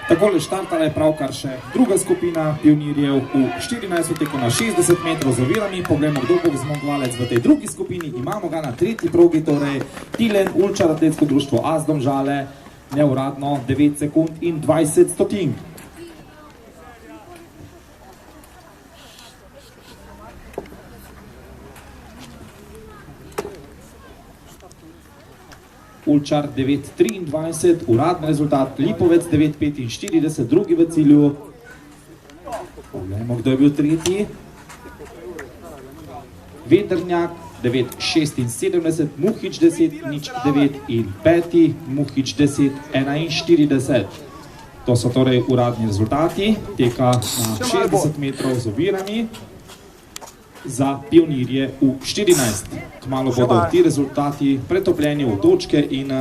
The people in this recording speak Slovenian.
Takole štartala je pravkar še druga skupina pionirjev v 14 teko na 60 metrov z ovirami. Poglejmo, kdo bo zmagovalec v tej drugi skupini. Imamo ga na tretji progi, torej Tilen Ulčar atletsko društvo AS Domžale, neuradno 9 sekund in 20 stotink. Ulčar 9.23, uradni rezultat Lipovec 9.45, drugi v cilju. Poglejmo, kdo je bil tretji. Vedrnjak 9.76, Muhič 10.09 in peti Muhič 10.41. To so torej uradni rezultati teka na 60 metrov z ovirami za pionirje v 14. Kmalu bodo ti rezultati pretopljeni v točke in